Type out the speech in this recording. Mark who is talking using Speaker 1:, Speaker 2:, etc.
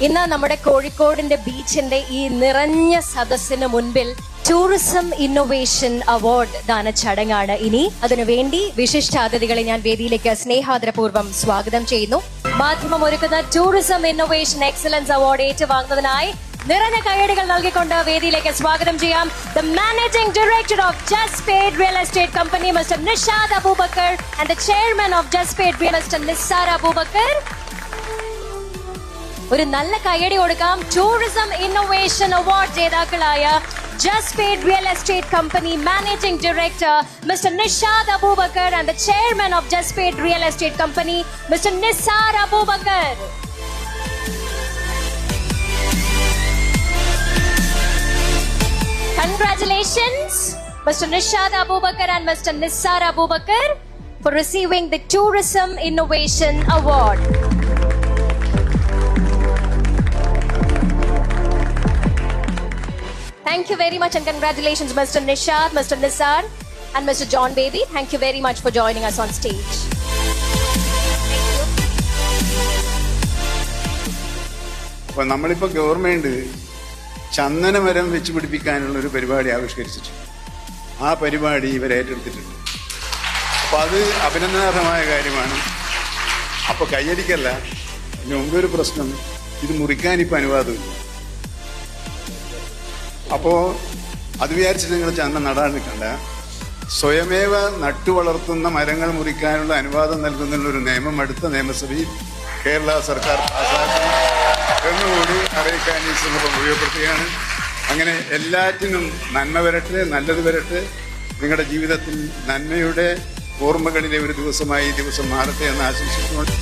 Speaker 1: ഇന്ന് നമ്മുടെ കോഴിക്കോടിന്റെ ബീച്ചിന്റെ ഈ നിറഞ്ഞ സദസ്സിന് മുൻപിൽ ടൂറിസം ഇന്നോവേഷൻ അവാർഡ് ദാന ചടങ്ങാണ് ഇനി. അതിനുവേണ്ടി വിശിഷ്ടാതിഥികളെ ഞാൻ വേദിയിലേക്ക് സ്നേഹാദരപൂർവ്വം സ്വാഗതം ചെയ്യുന്നു. മാധ്യമം ഒരുക്കുന്ന ടൂറിസം ഇന്നോവേഷൻ എക്സലൻസ് അവാർഡ് ഏറ്റുവാങ്ങുന്നതിനായി നിറഞ്ഞ കയ്യടികൾ നൽകിക്കൊണ്ട് വേദിയിലേക്ക് സ്വാഗതം ചെയ്യാം ദ മാനേജിംഗ് ഡയറക്ടർ ഓഫ് ജസ്പേഡ് real estate company mister Nishad Aboobacker and the chairman of ജസ്പേഡ് റിയൽ മിസ്റ്റർ നിസാർ അബൂബക്കർ. ഒരു നല്ല കയ്യടി കൊടുക്കാം. ടൂറിസം ഇന്നോവേഷൻ അവാർഡ് ജേതാക്കളായ ജസ്പേഡ് real estate company managing director mister Nishad Aboobacker and the chairman of ജസ്പേഡ് real estate company mister Nisar Aboobacker. Congratulations, Mr. Nishad Abubakar and Mr. Nisar Abubakar for receiving the Tourism Innovation Award. Thank you very much and congratulations, Mr. Nishad, Mr. Nisar and Mr. John Baby. Thank you very much for joining us on stage.
Speaker 2: അപ്പോൾ നമ്മളിപ്പോൾ government ചന്ദനമരം വെച്ച് പിടിപ്പിക്കാനുള്ള ഒരു പരിപാടി ആവിഷ്കരിച്ചിട്ടുണ്ട്. ആ പരിപാടി ഇവർ ഏറ്റെടുത്തിട്ടുണ്ട്. അപ്പോൾ അത് അഭിനന്ദനാർഹമായ കാര്യമാണ്. അപ്പോൾ കയ്യടിക്കല്ല, ഇതിന് മുമ്പൊരു പ്രശ്നം, ഇത് മുറിക്കാൻ ഇപ്പോൾ അനുവാദമില്ല. അപ്പോൾ അത് വിചാരിച്ചിട്ട് നിങ്ങൾ ചന്ദനം നടാൻ നിൽക്കണ്ട. സ്വയമേവ നട്ടുവളർത്തുന്ന മരങ്ങൾ മുറിക്കാനുള്ള അനുവാദം നൽകുന്നതിനുള്ളൊരു നിയമം അടുത്ത നിയമസഭയിൽ കേരള സർക്കാർ പാസാക്കി എന്നുകൂടി അറിയിക്കാൻ ഈ സന്ദർഭം ഉപയോഗപ്പെടുത്തുകയാണ്. അങ്ങനെ എല്ലാറ്റിനും നന്മ വരട്ടെ, നല്ലത് വരട്ടെ. നിങ്ങളുടെ ജീവിതത്തിൽ നന്മയുടെ ഓർമ്മകളിലെ ഒരു ദിവസമായി ഈ ദിവസം മാറട്ടെ എന്ന് ആശംസിച്ചുകൊണ്ട്